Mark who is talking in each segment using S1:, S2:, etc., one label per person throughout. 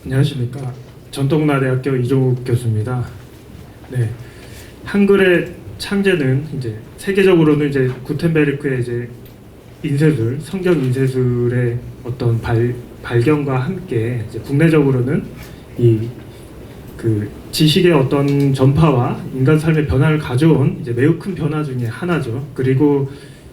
S1: 안녕하십니까. 전통문화대학교 이종욱 교수입니다. 네, 한글의 창제는 이제 세계적으로는 이제 구텐베르크의 이제 인쇄술, 성경 인쇄술의 어떤 발견과 함께 이제 국내적으로는 이 그 지식의 어떤 전파와 인간 삶의 변화를 가져온 이제 매우 큰 변화 중에 하나죠. 그리고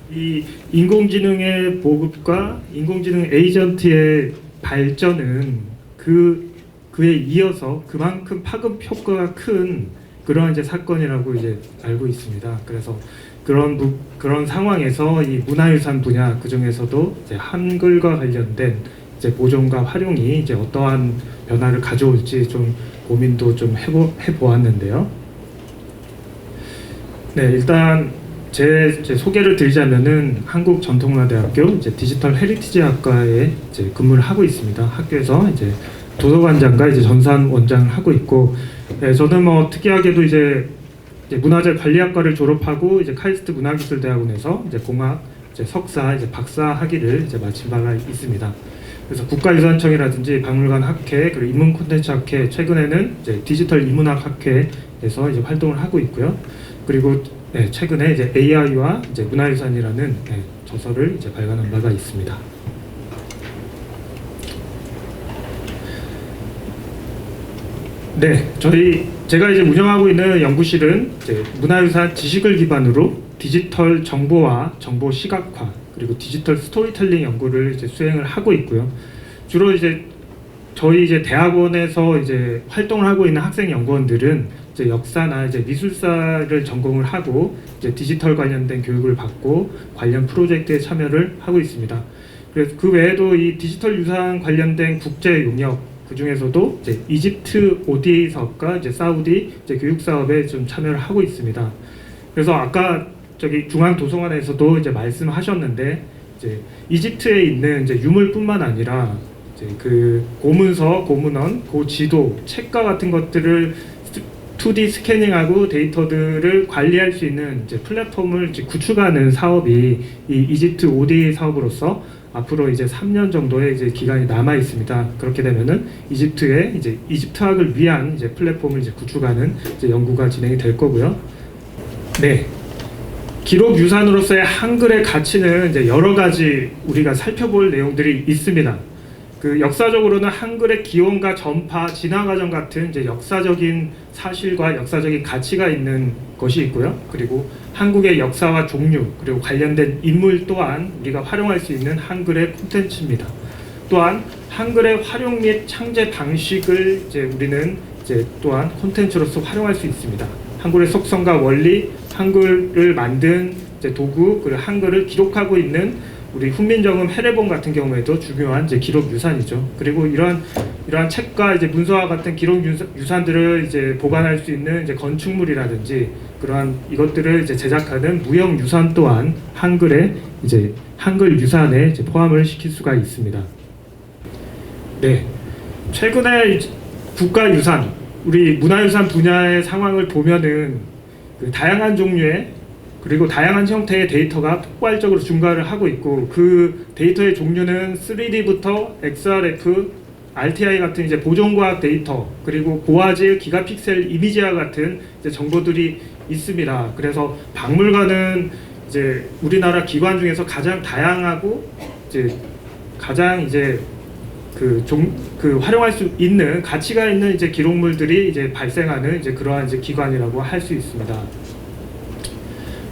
S1: 이 인공지능의 보급과 인공지능 에이전트의 발전은 그에 이어서 그만큼 파급 효과가 큰 그런 이제 사건이라고 이제 알고 있습니다. 그래서 그런 상황에서 이 문화유산 분야 그 중에서도 이제 한글과 관련된 이제 보존과 활용이 이제 어떠한 변화를 가져올지 좀 고민도 좀 해보았는데요. 네, 일단 제 소개를 드리자면은 한국전통문화대학교 이제 디지털 헤리티지 학과에 이제 근무를 하고 있습니다. 학교에서 이제 도서관장과 이제 전산 원장을 하고 있고, 네, 저는 뭐 특이하게도 이제 문화재 관리학과를 졸업하고 이제 카이스트 문화기술대학원에서 이제 공학 이제 석사 이제 박사 학위를 이제 마친 바가 있습니다. 그래서 국가유산청이라든지 박물관 학회 그리고 인문콘텐츠 학회, 최근에는 이제 디지털 인문학 학회에서 이제 활동을 하고 있고요. 그리고 네, 최근에 이제 AI와 이제 문화유산이라는 저서를 이제 발간한 바가 있습니다. 네, 제가 이제 운영하고 있는 연구실은 이제 문화유산 지식을 기반으로 디지털 정보와 정보 시각화 그리고 디지털 스토리텔링 연구를 이제 수행을 하고 있고요. 주로 이제 저희 이제 대학원에서 이제 활동을 하고 있는 학생 연구원들은 이제 역사나 이제 미술사를 전공을 하고 이제 디지털 관련된 교육을 받고 관련 프로젝트에 참여를 하고 있습니다. 그래서 그 외에도 이 디지털 유산 관련된 국제 용역 그 중에서도 이제 이집트 ODA 사업과 이제 사우디 이제 교육 사업에 좀 참여를 하고 있습니다. 그래서 아까 저기 중앙도서관에서도 이제 말씀하셨는데 이제 이집트에 있는 이제 유물뿐만 아니라 이제 그 고문서, 고문원, 고지도, 책과 같은 것들을 2D 스캐닝하고 데이터들을 관리할 수 있는 이제 플랫폼을 이제 구축하는 사업이 이 이집트 ODA 사업으로서 앞으로 이제 3년 정도의 이제 기간이 남아 있습니다. 그렇게 되면은 이집트의 이제 이집트학을 위한 이제 플랫폼을 이제 구축하는 이제 연구가 진행이 될 거고요. 네. 기록 유산으로서의 한글의 가치는 이제 여러 가지 우리가 살펴볼 내용들이 있습니다. 그 역사적으로는 한글의 기원과 전파, 진화 과정 같은 이제 역사적인 사실과 역사적인 가치가 있는 것이 있고요. 그리고 한국의 역사와 종류 그리고 관련된 인물 또한 우리가 활용할 수 있는 한글의 콘텐츠입니다. 또한 한글의 활용 및 창제 방식을 이제 우리는 이제 또한 콘텐츠로서 활용할 수 있습니다. 한글의 속성과 원리, 한글을 만든 이제 도구, 그리고 한글을 기록하고 있는 우리 훈민정음 해례본 같은 경우에도 중요한 이제 기록 유산이죠. 그리고 이러한 책과 이제 문서와 같은 기록 유산들을 이제 보관할 수 있는 이제 건축물이라든지 그러한 이것들을 이제 제작하는 무형 유산 또한 한글의 이제 한글 유산에 이제 포함을 시킬 수가 있습니다. 네, 최근에 국가유산, 우리 문화유산 분야의 상황을 보면은 그 다양한 종류의 그리고 다양한 형태의 데이터가 폭발적으로 증가를 하고 있고 그 데이터의 종류는 3D부터 XRF, RTI 같은 이제 보존과학 데이터 그리고 고화질, 기가픽셀 이미지와 같은 이제 정보들이 있습니다. 그래서 박물관은 이제 우리나라 기관 중에서 가장 다양하고 이제 가장 이제 활용할 수 있는 가치가 있는 이제 기록물들이 이제 발생하는 이제 그러한 이제 기관이라고 할 수 있습니다.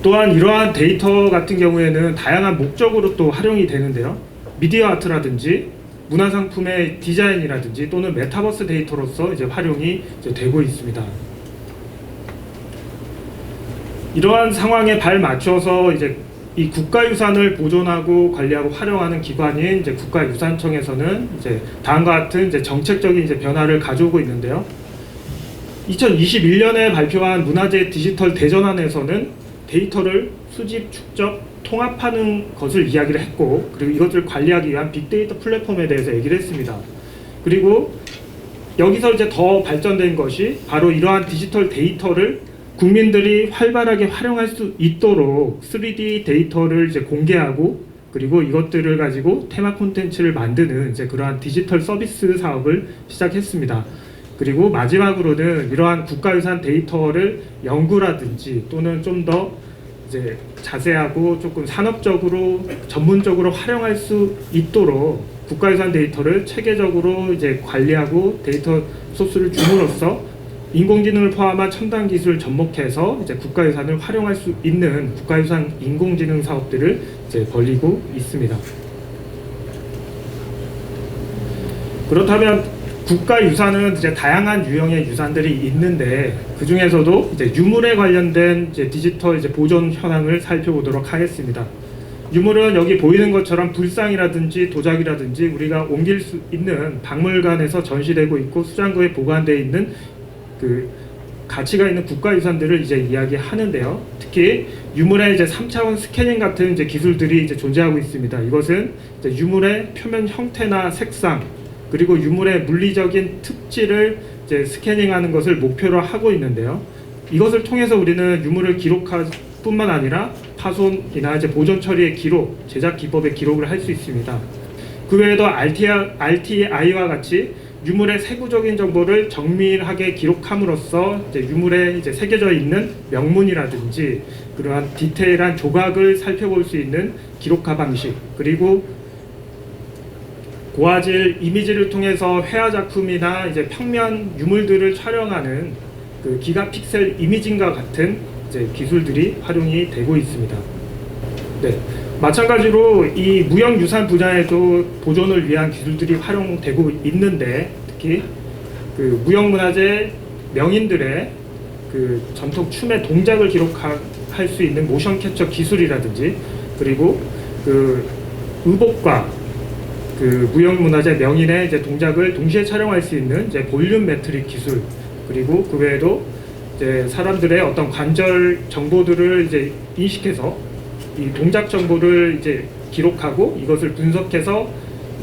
S1: 또한 이러한 데이터 같은 경우에는 다양한 목적으로 또 활용이 되는데요. 미디어 아트라든지 문화상품의 디자인이라든지 또는 메타버스 데이터로서 이제 활용이 이제 되고 있습니다. 이러한 상황에 발맞춰서 이제 이 국가유산을 보존하고 관리하고 활용하는 기관인 이제 국가유산청에서는 이제 다음과 같은 이제 정책적인 이제 변화를 가져오고 있는데요. 2021년에 발표한 문화재 디지털 대전환에서는 데이터를 수집, 축적, 통합하는 것을 이야기를 했고 그리고 이것을 관리하기 위한 빅데이터 플랫폼에 대해서 얘기를 했습니다. 그리고 여기서 이제 더 발전된 것이 바로 이러한 디지털 데이터를 국민들이 활발하게 활용할 수 있도록 3D 데이터를 이제 공개하고 그리고 이것들을 가지고 테마 콘텐츠를 만드는 이제 그러한 디지털 서비스 사업을 시작했습니다. 그리고 마지막으로는 이러한 국가유산 데이터를 연구라든지 또는 좀 더 이제 자세하고 조금 산업적으로 전문적으로 활용할 수 있도록 국가유산 데이터를 체계적으로 이제 관리하고 데이터 소스를 줌으로써 인공지능을 포함한 첨단 기술을 접목해서 이제 국가유산을 활용할 수 있는 국가유산 인공지능 사업들을 이제 벌이고 있습니다. 그렇다면 국가유산은 이제 다양한 유형의 유산들이 있는데 그 중에서도 이제 유물에 관련된 이제 디지털 이제 보존 현황을 살펴보도록 하겠습니다. 유물은 여기 보이는 것처럼 불상이라든지 도자기라든지 우리가 옮길 수 있는 박물관에서 전시되고 있고 수장고에 보관되어 있는 그 가치가 있는 국가유산들을 이제 이야기하는데요. 특히 유물의 이제 3차원 스캐닝 같은 이제 기술들이 이제 존재하고 있습니다. 이것은 이제 유물의 표면 형태나 색상 그리고 유물의 물리적인 특질을 이제 스캐닝하는 것을 목표로 하고 있는데요. 이것을 통해서 우리는 유물을 기록할 뿐만 아니라 파손이나 이제 보존 처리의 기록, 제작 기법의 기록을 할 수 있습니다. 그 외에도 RTI와 같이 유물의 세부적인 정보를 정밀하게 기록함으로써 이제 유물에 이제 새겨져 있는 명문이라든지 그러한 디테일한 조각을 살펴볼 수 있는 기록화 방식, 그리고 고화질 이미지를 통해서 회화 작품이나 이제 평면 유물들을 촬영하는 그 기가픽셀 이미징과 같은 이제 기술들이 활용이 되고 있습니다. 네, 마찬가지로 이 무형유산 분야에도 보존을 위한 기술들이 활용되고 있는데 특히 그 무형문화재 명인들의 그 전통 춤의 동작을 기록할 수 있는 모션 캡처 기술이라든지 그리고 그 의복과 그 무형문화재 명인의 이제 동작을 동시에 촬영할 수 있는 이제 볼륨 매트릭 기술, 그리고 그 외에도 이제 사람들의 어떤 관절 정보들을 이제 인식해서 이 동작 정보를 이제 기록하고 이것을 분석해서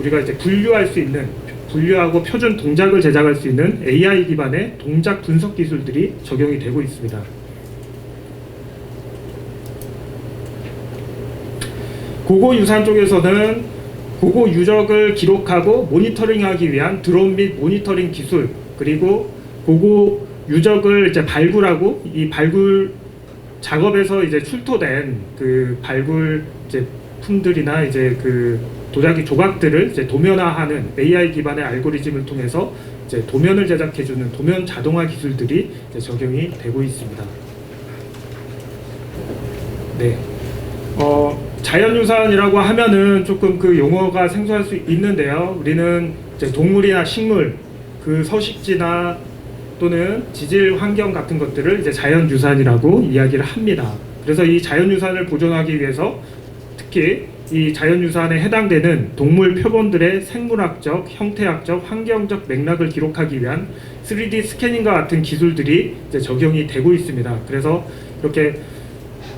S1: 우리가 이제 분류할 수 있는 분류하고 표준 동작을 제작할 수 있는 AI 기반의 동작 분석 기술들이 적용이 되고 있습니다. 고고 유산 쪽에서는 고고 유적을 기록하고 모니터링하기 위한 드론 및 모니터링 기술, 그리고 고고 유적을 이제 발굴하고 이 발굴 작업에서 이제 출토된 그 발굴 이제 품들이나 이제 그 도자기 조각들을 이제 도면화하는 AI 기반의 알고리즘을 통해서 이제 도면을 제작해주는 도면 자동화 기술들이 이제 적용이 되고 있습니다. 네. 자연유산이라고 하면은 조금 그 용어가 생소할 수 있는데요. 우리는 이제 동물이나 식물, 그 서식지나 또는 지질 환경 같은 것들을 이제 자연유산이라고 이야기를 합니다. 그래서 이 자연유산을 보존하기 위해서 특히 이 자연유산에 해당되는 동물 표본들의 생물학적, 형태학적, 환경적 맥락을 기록하기 위한 3D 스캐닝과 같은 기술들이 이제 적용이 되고 있습니다. 그래서 이렇게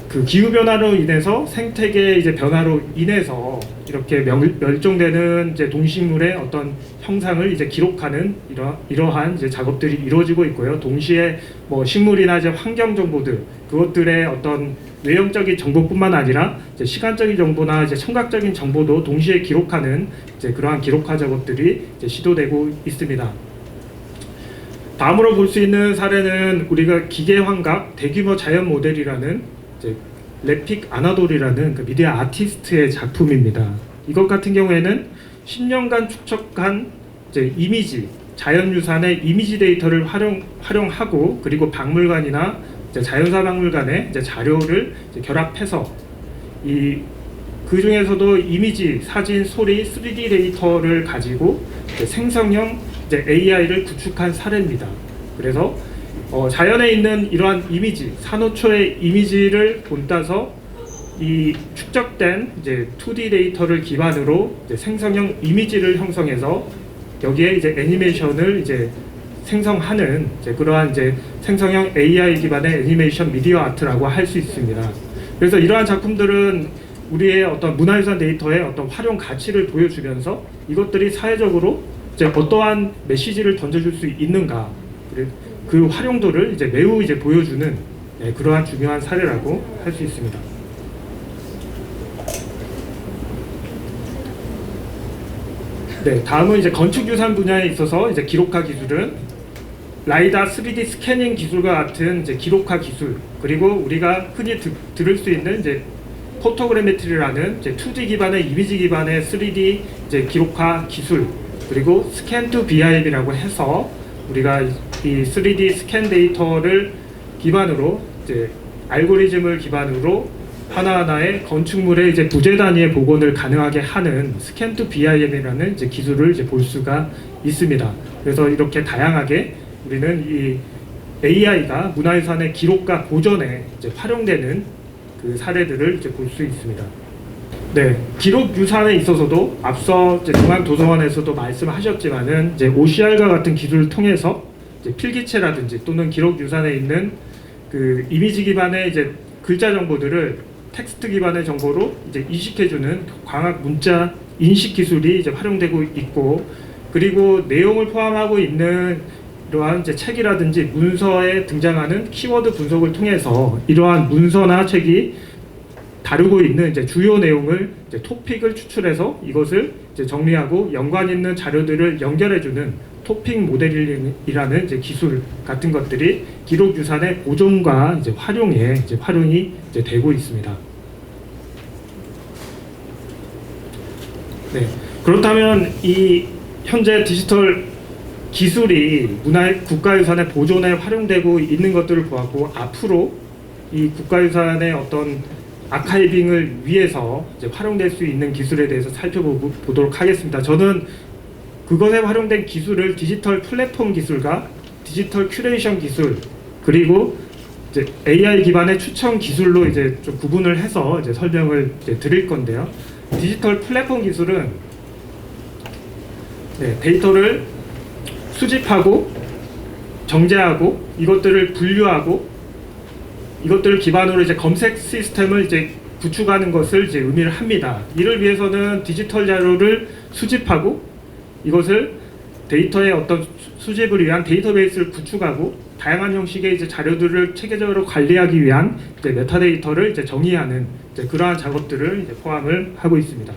S1: 그 기후 변화로 인해서 생태계 이제 변화로 인해서 이렇게 멸종되는 이제 동식물의 어떤 형상을 이제 기록하는 이러한 이제 작업들이 이루어지고 있고요. 동시에 뭐 식물이나 이제 환경 정보들 그것들의 어떤 외형적인 정보뿐만 아니라 이제 시간적인 정보나 이제 청각적인 정보도 동시에 기록하는 이제 그러한 기록화 작업들이 이제 시도되고 있습니다. 다음으로 볼 수 있는 사례는 우리가 기계 환각 대규모 자연 모델이라는 이제 레픽 아나돌이라는 그 미디어 아티스트의 작품입니다. 이것 같은 경우에는 10년간 축적한 이제 이미지, 자연유산의 이미지 데이터를 활용하고 그리고 박물관이나 이제 자연사 박물관의 이제 자료를 이제 결합해서 그 중에서도 이미지, 사진, 소리, 3D 데이터를 가지고 이제 생성형 이제 AI를 구축한 사례입니다. 그래서 자연에 있는 이러한 이미지, 산호초의 이미지를 본따서 이 축적된 이제 2D 데이터를 기반으로 이제 생성형 이미지를 형성해서 여기에 이제 애니메이션을 이제 생성하는 이제 그러한 이제 생성형 AI 기반의 애니메이션 미디어 아트라고 할 수 있습니다. 그래서 이러한 작품들은 우리의 어떤 문화유산 데이터의 어떤 활용 가치를 보여주면서 이것들이 사회적으로 이제 어떠한 메시지를 던져줄 수 있는가, 그 활용도를 이제 매우 이제 보여주는 그러한 중요한 사례라고 할 수 있습니다. 네, 다음은 이제 건축 유산 분야에 있어서 이제 기록화 기술은 라이다 3D 스캐닝 기술과 같은 이제 기록화 기술, 그리고 우리가 흔히 들을 수 있는 이제 포토그래메트리라는 이제 2D 기반의 이미지 기반의 3D 이제 기록화 기술, 그리고 스캔 투 BIM이라고 해서 우리가 이 3D 스캔 데이터를 기반으로 이제 알고리즘을 기반으로 하나하나의 건축물의 이제 부재 단위의 복원을 가능하게 하는 스캔 투 BIM이라는 이제 기술을 이제 볼 수가 있습니다. 그래서 이렇게 다양하게 우리는 이 AI가 문화유산의 기록과 보존에 이제 활용되는 그 사례들을 이제 볼 수 있습니다. 네, 기록 유산에 있어서도 앞서 이제 중앙도서관에서도 말씀하셨지만은 이제 OCR과 같은 기술을 통해서 이제 필기체라든지 또는 기록 유산에 있는 그 이미지 기반의 이제 글자 정보들을 텍스트 기반의 정보로 이제 이식해주는 광학 문자 인식 기술이 이제 활용되고 있고, 그리고 내용을 포함하고 있는 이러한 이제 책이라든지 문서에 등장하는 키워드 분석을 통해서 이러한 문서나 책이 다루고 있는 이제 주요 내용을 이제 토픽을 추출해서 이것을 이제 정리하고 연관 있는 자료들을 연결해주는 토픽 모델링이라는 이제 기술 같은 것들이 기록 유산의 보존과 이제 활용에 이제 활용이 이제 되고 있습니다. 네, 그렇다면 이 현재 디지털 기술이 국가유산의 보존에 활용되고 있는 것들을 보았고, 앞으로 이 국가유산의 어떤 아카이빙을 위해서 이제 활용될 수 있는 기술에 대해서 살펴보도록 하겠습니다. 저는 그것에 활용된 기술을 디지털 플랫폼 기술과 디지털 큐레이션 기술, 그리고 이제 AI 기반의 추천 기술로 이제 좀 구분을 해서 이제 설명을 이제 드릴 건데요. 디지털 플랫폼 기술은 데이터를 수집하고 정제하고 이것들을 분류하고 이것들을 기반으로 이제 검색 시스템을 이제 구축하는 것을 이제 의미를 합니다. 이를 위해서는 디지털 자료를 수집하고 이것을 데이터의 어떤 수집을 위한 데이터베이스를 구축하고 다양한 형식의 이제 자료들을 체계적으로 관리하기 위한 이제 메타데이터를 이제 정의하는 이제 그러한 작업들을 이제 포함을 하고 있습니다.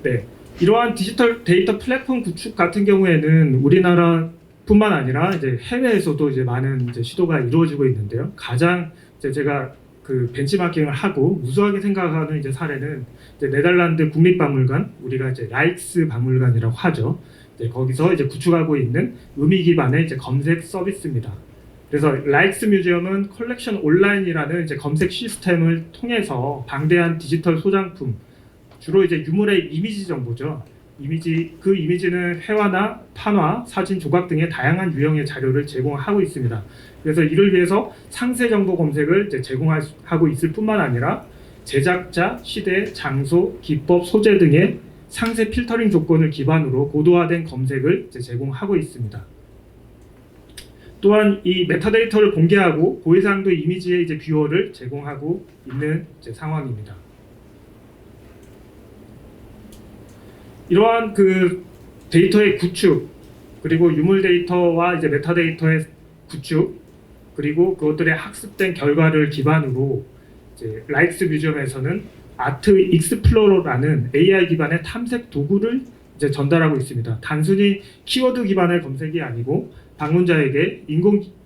S1: 네, 이러한 디지털 데이터 플랫폼 구축 같은 경우에는 우리나라뿐만 아니라 이제 해외에서도 이제 많은 이제 시도가 이루어지고 있는데요. 가장 이제 제가 그 벤치마킹을 하고 우수하게 생각하는 이제 사례는 이제 네덜란드 국립박물관, 우리가 이제 라이크스 박물관이라고 하죠. 이제 거기서 이제 구축하고 있는 의미 기반의 이제 검색 서비스입니다. 그래서 라이크스 뮤지엄은 컬렉션 온라인이라는 이제 검색 시스템을 통해서 방대한 디지털 소장품, 주로 이제 유물의 이미지 정보죠. 그 이미지는 회화나 판화, 사진, 조각 등의 다양한 유형의 자료를 제공하고 있습니다. 그래서 이를 위해서 상세 정보 검색을 이제 제공하고 있을 뿐만 아니라 제작자, 시대, 장소, 기법, 소재 등의 상세 필터링 조건을 기반으로 고도화된 검색을 이제 제공하고 있습니다. 또한 이 메타데이터를 공개하고 고해상도 이미지의 이제 뷰어를 제공하고 있는 이제 상황입니다. 이러한 그 데이터의 구축, 그리고 유물 데이터와 이제 메타데이터의 구축, 그리고 그것들의 학습된 결과를 기반으로 이제 라이크스 뮤지엄에서는 아트 익스플로러라는 AI 기반의 탐색 도구를 이제 전달하고 있습니다. 단순히 키워드 기반의 검색이 아니고 방문자에게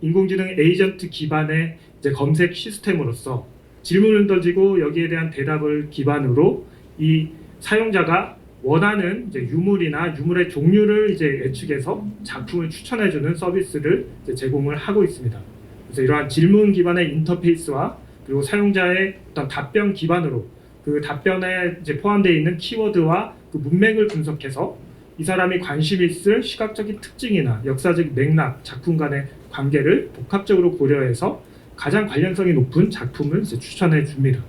S1: 인공지능 에이전트 기반의 이제 검색 시스템으로서 질문을 던지고 여기에 대한 대답을 기반으로 이 사용자가 원하는 이제 유물이나 유물의 종류를 이제 예측해서 작품을 추천해주는 서비스를 이제 제공을 하고 있습니다. 그래서 이러한 질문 기반의 인터페이스와 그리고 사용자의 어떤 답변 기반으로 그 답변에 이제 포함되어 있는 키워드와 그 문맥을 분석해서 이 사람이 관심 있을 시각적인 특징이나 역사적 맥락, 작품 간의 관계를 복합적으로 고려해서 가장 관련성이 높은 작품을 이제 추천해 줍니다.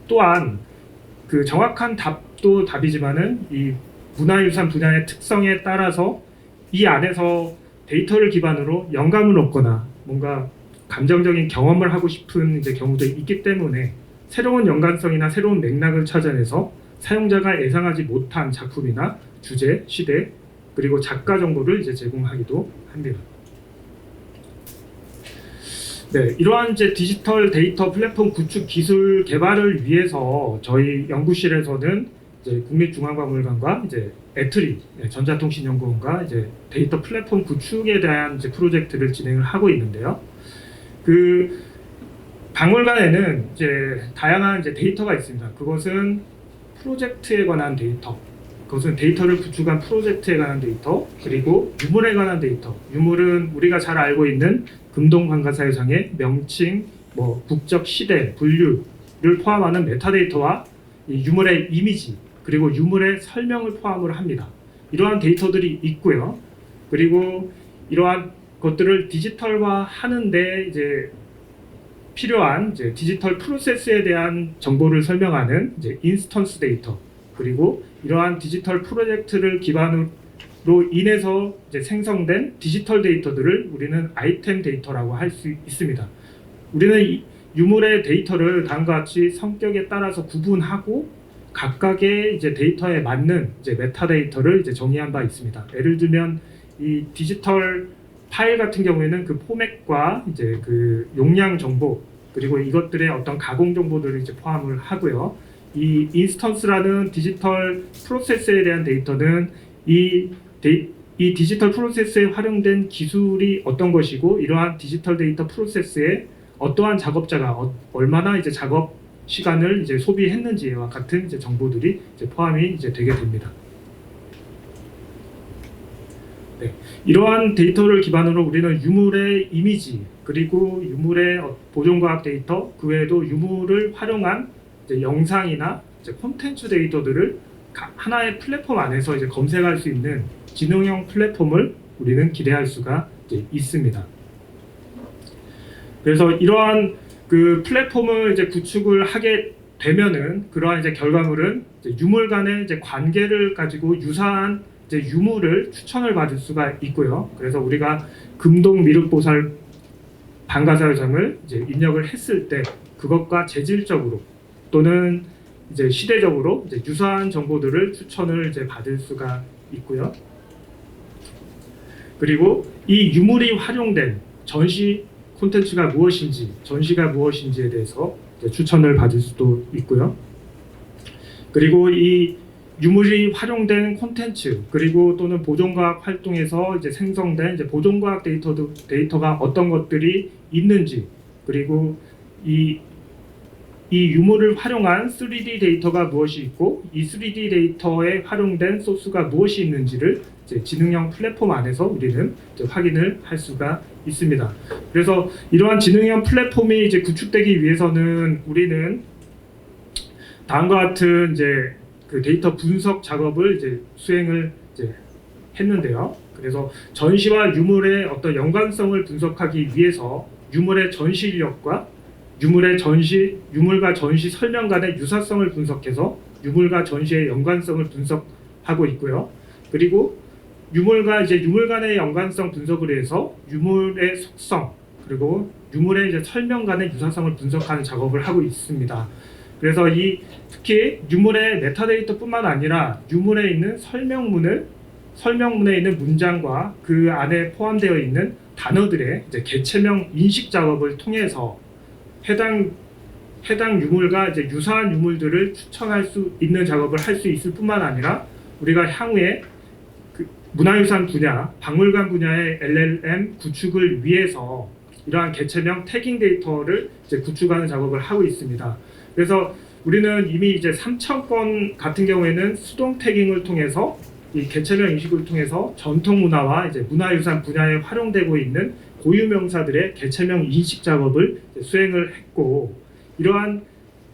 S1: 또한 그 정확한 답도 답이지만은 이 문화유산 분야의 특성에 따라서 이 안에서 데이터를 기반으로 영감을 얻거나 뭔가 감정적인 경험을 하고 싶은 이제 경우도 있기 때문에 새로운 연관성이나 새로운 맥락을 찾아내서 사용자가 예상하지 못한 작품이나 주제, 시대, 그리고 작가 정보를 이제 제공하기도 합니다. 네, 이러한 이제 디지털 데이터 플랫폼 구축 기술 개발을 위해서 저희 연구실에서는 이제 국립중앙박물관과 이제 애트리 전자통신연구원과 이제 데이터 플랫폼 구축에 대한 이제 프로젝트를 진행을 하고 있는데요. 그 박물관에는 이제 다양한 이제 데이터가 있습니다. 그것은 프로젝트에 관한 데이터, 그것은 데이터를 구축한 프로젝트에 관한 데이터, 그리고 유물에 관한 데이터. 유물은 우리가 잘 알고 있는 금동관가사유상의 명칭, 뭐 국적, 시대, 분류를 포함하는 메타데이터와 이 유물의 이미지, 그리고 유물의 설명을 포함을 합니다. 이러한 데이터들이 있고요. 그리고 이러한 것들을 디지털화 하는데 이제 필요한 이제 디지털 프로세스에 대한 정보를 설명하는 이제 인스턴스 데이터, 그리고 이러한 디지털 프로젝트를 기반으로 인해서 이제 생성된 디지털 데이터들을 우리는 아이템 데이터라고 할 수 있습니다. 우리는 이 유물의 데이터를 다음과 같이 성격에 따라서 구분하고 각각의 이제 데이터에 맞는 이제 메타데이터를 이제 정의한 바 있습니다. 예를 들면 이 디지털 파일 같은 경우에는 그 포맷과 이제 그 용량 정보, 그리고 이것들의 어떤 가공 정보들을 이제 포함을 하고요. 이 인스턴스라는 디지털 프로세스에 대한 데이터는 이 디지털 프로세스에 활용된 기술이 어떤 것이고, 이러한 디지털 데이터 프로세스에 어떠한 작업자가 얼마나 이제 작업 시간을 이제 소비했는지와 같은 이제 정보들이 이제 포함이 이제 되게 됩니다. 네, 이러한 데이터를 기반으로 우리는 유물의 이미지, 그리고 유물의 보존과학 데이터, 그 외에도 유물을 활용한 이제 영상이나 이제 콘텐츠 데이터들을 하나의 플랫폼 안에서 이제 검색할 수 있는 지능형 플랫폼을 우리는 기대할 수가 이제 있습니다. 그래서 이러한 그 플랫폼을 이제 구축을 하게 되면은 그러한 이제 결과물은 이제 유물 간의 이제 관계를 가지고 유사한 이제 유물을 추천을 받을 수가 있고요. 그래서 우리가 금동 미륵보살 방가사유상을 이제 입력을 했을 때 그것과 재질적으로 또는 이제 시대적으로 이제 유사한 정보들을 추천을 이제 받을 수가 있고요. 그리고 이 유물이 활용된 전시 콘텐츠가 무엇인지, 전시가 무엇인지에 대해서 이제 추천을 받을 수도 있고요. 그리고 이 유물이 활용된 콘텐츠, 그리고 또는 보존과학 활동에서 이제 생성된 이제 보존과학 데이터가 어떤 것들이 있는지, 그리고 이 유물을 활용한 3D 데이터가 무엇이 있고, 이 3D 데이터에 활용된 소스가 무엇이 있는지를 이제 지능형 플랫폼 안에서 우리는 이제 확인을 할 수가 있습니다. 그래서 이러한 지능형 플랫폼이 이제 구축되기 위해서는 우리는 다음과 같은 이제 그 데이터 분석 작업을 이제 수행을 이제 했는데요. 그래서 전시와 유물의 어떤 연관성을 분석하기 위해서 유물의 전시 인력과 유물과 전시 설명 간의 유사성을 분석해서 유물과 전시의 연관성을 분석하고 있고요. 그리고 유물 간의 연관성 분석을 해서 유물의 속성, 그리고 유물의 이제 설명 간의 유사성을 분석하는 작업을 하고 있습니다. 그래서 특히 유물의 메타데이터뿐만 아니라 유물에 있는 설명문에 있는 문장과 그 안에 포함되어 있는 단어들의 이제 개체명 인식 작업을 통해서 해당 유물과 이제 유사한 유물들을 추천할 수 있는 작업을 할 수 있을 뿐만 아니라 우리가 향후에 그 문화유산 분야, 박물관 분야의 LLM 구축을 위해서 이러한 개체명 태깅 데이터를 이제 구축하는 작업을 하고 있습니다. 그래서 우리는 이미 이제 3,000건 같은 경우에는 수동 태깅을 통해서 이 개체명 인식을 통해서 전통 문화와 이제 문화유산 분야에 활용되고 있는 고유 명사들의 개체명 인식 작업을 수행을 했고, 이러한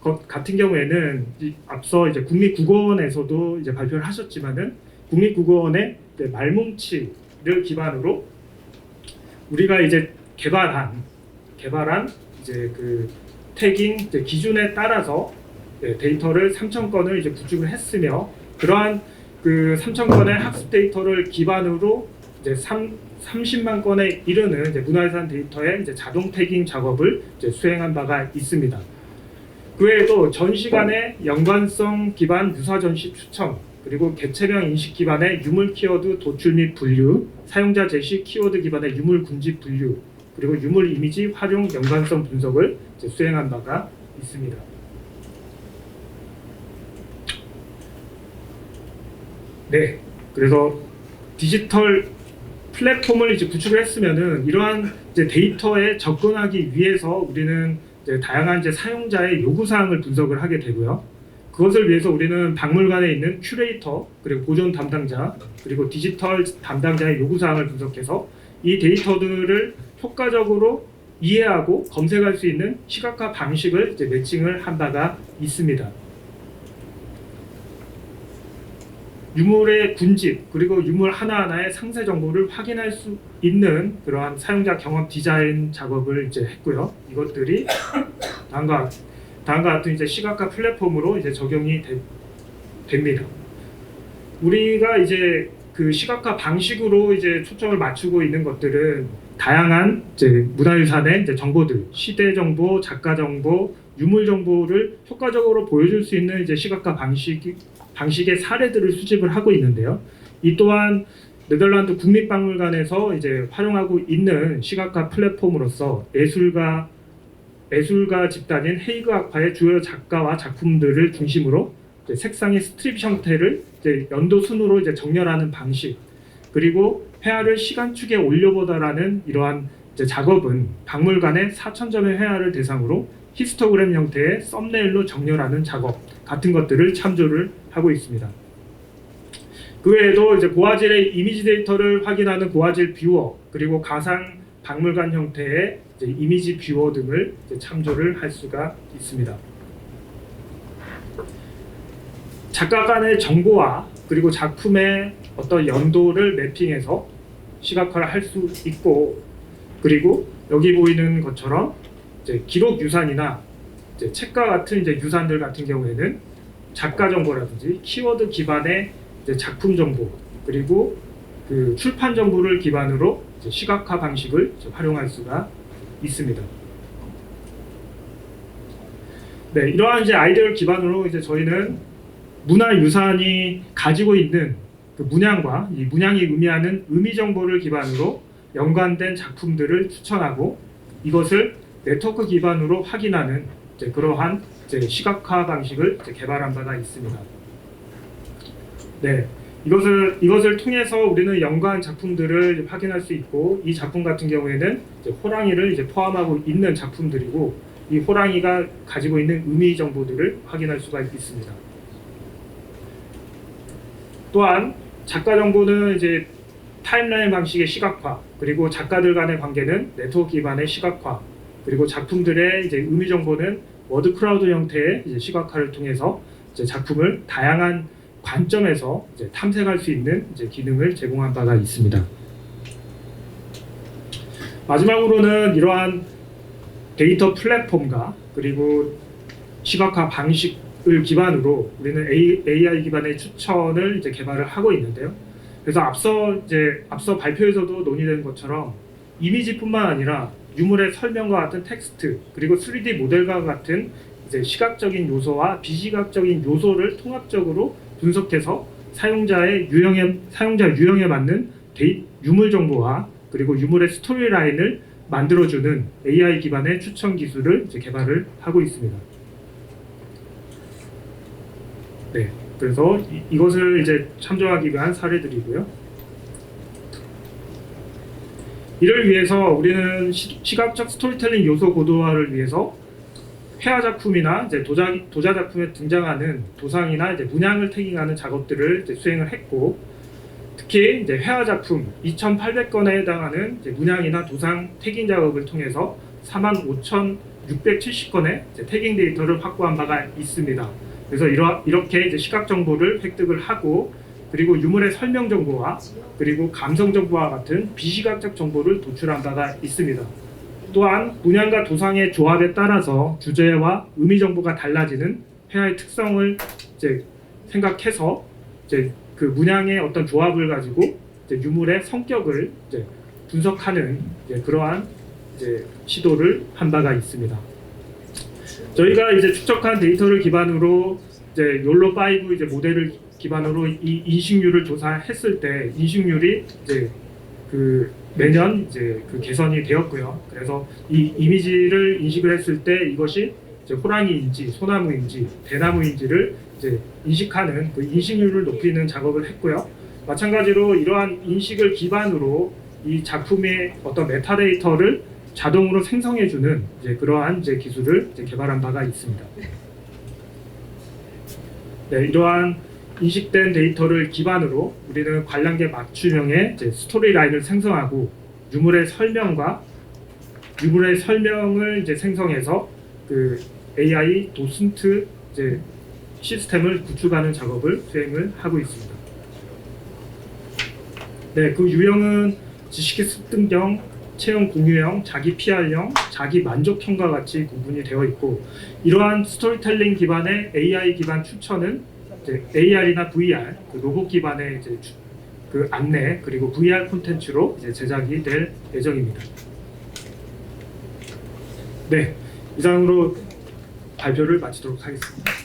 S1: 것 같은 경우에는 앞서 이제 국립국어원에서도 이제 발표를 하셨지만은 국립국어원의 말뭉치를 기반으로 우리가 이제 개발한 이제 그 태깅 이제 기준에 따라서 데이터를 3,000건을 이제 구축을 했으며, 그러한 그 3,000건의 학습 데이터를 기반으로 이제 30만 건에 이르는 이제 문화유산 데이터의 이제 자동 태깅 작업을 이제 수행한 바가 있습니다. 그 외에도 전시 간의 연관성 기반 유사 전시 추천, 그리고 개체명 인식 기반의 유물 키워드 도출 및 분류, 사용자 제시 키워드 기반의 유물 군집 분류, 그리고 유물 이미지 활용 연관성 분석을 이제 수행한 바가 있습니다. 네, 그래서 디지털 플랫폼을 이제 구축을 했으면은 이러한 이제 데이터에 접근하기 위해서 우리는 이제 다양한 이제 사용자의 요구 사항을 분석을 하게 되고요. 그것을 위해서 우리는 박물관에 있는 큐레이터, 그리고 보존 담당자, 그리고 디지털 담당자의 요구 사항을 분석해서 이 데이터들을 효과적으로 이해하고 검색할 수 있는 시각화 방식을 이제 매칭을 한 바가 있습니다. 유물의 군집 그리고 유물 하나하나의 상세 정보를 확인할 수 있는 그러한 사용자 경험 디자인 작업을 이제 했고요. 이것들이 다음과 같은 이제 시각화 플랫폼으로 이제 적용이 됩니다. 우리가 이제 그 시각화 방식으로 이제 초점을 맞추고 있는 것들은 다양한 이제 문화유산의 이제 정보들, 시대 정보, 작가 정보, 유물 정보를 효과적으로 보여줄 수 있는 이제 시각화 방식의 사례들을 수집을 하고 있는데요. 이 또한 네덜란드 국립박물관에서 이제 활용하고 있는 시각화 플랫폼으로서 예술가 집단인 헤이그 학파의 주요 작가와 작품들을 중심으로 이제 색상의 스트립 형태를 이제 연도 순으로 이제 정렬하는 방식, 그리고 회화를 시간축에 올려보다라는 이러한 이제 작업은 박물관의 4,000점의 회화를 대상으로 히스토그램 형태의 썸네일로 정렬하는 작업 같은 것들을 참조를 하고 있습니다. 그 외에도 이제 고화질의 이미지 데이터를 확인하는 고화질 뷰어, 그리고 가상 박물관 형태의 이제 이미지 뷰어 등을 이제 참조를 할 수가 있습니다. 작가 간의 정보와 그리고 작품의 어떤 연도를 매핑해서 시각화를 할 수 있고, 그리고 여기 보이는 것처럼 이제 기록 유산이나 이제 책과 같은 이제 유산들 같은 경우에는 작가 정보라든지 키워드 기반의 이제 작품 정보, 그리고 그 출판 정보를 기반으로 이제 시각화 방식을 이제 활용할 수가 있습니다. 네, 이러한 이제 아이디어를 기반으로 이제 저희는 문화유산이 가지고 있는 그 문양과 이 문양이 의미하는 의미 정보를 기반으로 연관된 작품들을 추천하고 이것을 네트워크 기반으로 확인하는 이제 그러한 이제 시각화 방식을 이제 개발한 바가 있습니다. 네, 이것을 통해서 우리는 연관 작품들을 확인할 수 있고, 이 작품 같은 경우에는 이제 호랑이를 이제 포함하고 있는 작품들이고, 이 호랑이가 가지고 있는 의미 정보들을 확인할 수가 있습니다. 또한 작가 정보는 이제 타임라인 방식의 시각화, 그리고 작가들 간의 관계는 네트워크 기반의 시각화, 그리고 작품들의 이제 의미 정보는 워드 크라우드 형태의 이제 시각화를 통해서 이제 작품을 다양한 관점에서 이제 탐색할 수 있는 이제 기능을 제공한 바가 있습니다. 마지막으로는 이러한 데이터 플랫폼과 그리고 시각화 방식을 기반으로 우리는 AI 기반의 추천을 이제 개발을 하고 있는데요. 그래서 앞서 발표에서도 논의된 것처럼 이미지뿐만 아니라 유물의 설명과 같은 텍스트, 그리고 3D 모델과 같은 이제 시각적인 요소와 비시각적인 요소를 통합적으로 분석해서 사용자 유형에 맞는 유물 정보와 그리고 유물의 스토리 라인을 만들어주는 AI 기반의 추천 기술을 이제 개발을 하고 있습니다. 네, 그래서 이것을 이제 참조하기 위한 사례들이고요. 이를 위해서 우리는 시각적 스토리텔링 요소 고도화를 위해서 회화 작품이나 이제 도자 작품에 등장하는 도상이나 이제 문양을 태깅하는 작업들을 이제 수행을 했고, 특히 이제 회화 작품 2,800건에 해당하는 이제 문양이나 도상 태깅 작업을 통해서 45,670건의 태깅 데이터를 확보한 바가 있습니다. 그래서 이렇게 이제 시각 정보를 획득을 하고, 그리고 유물의 설명 정보와 그리고 감성 정보와 같은 비시각적 정보를 도출한 바가 있습니다. 또한 문양과 도상의 조합에 따라서 주제와 의미 정보가 달라지는 회화의 특성을 이제 생각해서 이제 그 문양의 어떤 조합을 가지고 이제 유물의 성격을 이제 분석하는 이제 그러한 이제 시도를 한 바가 있습니다. 저희가 이제 축적한 데이터를 기반으로 이제 욜로5 이제 모델을 기반으로 이 인식률을 조사했을 때 인식률이 이제 그 매년 이제 그 개선이 되었고요. 그래서 이 이미지를 인식을 했을 때 이것이 이제 호랑이인지 소나무인지 대나무인지를 이제 인식하는 그 인식률을 높이는 작업을 했고요. 마찬가지로 이러한 인식을 기반으로 이 작품의 어떤 메타데이터를 자동으로 생성해주는 이제 그러한 이제 기술을 이제 개발한 바가 있습니다. 네, 이러한 인식된 데이터를 기반으로 우리는 관람객 맞춤형의 이제 스토리 라인을 생성하고 유물의 설명을 이제 생성해서 그 AI 도슨트 이제 시스템을 구축하는 작업을 수행을 하고 있습니다. 네, 그 유형은 지식 습득형, 체험 공유형, 자기 PR형, 자기 만족형과 같이 구분이 되어 있고, 이러한 스토리텔링 기반의 AI 기반 추천은 이제 AR이나 VR, 그 로봇 기반의 이제 그 안내 그리고 VR 콘텐츠로 이제 제작이 될 예정입니다. 네, 이상으로 발표를 마치도록 하겠습니다.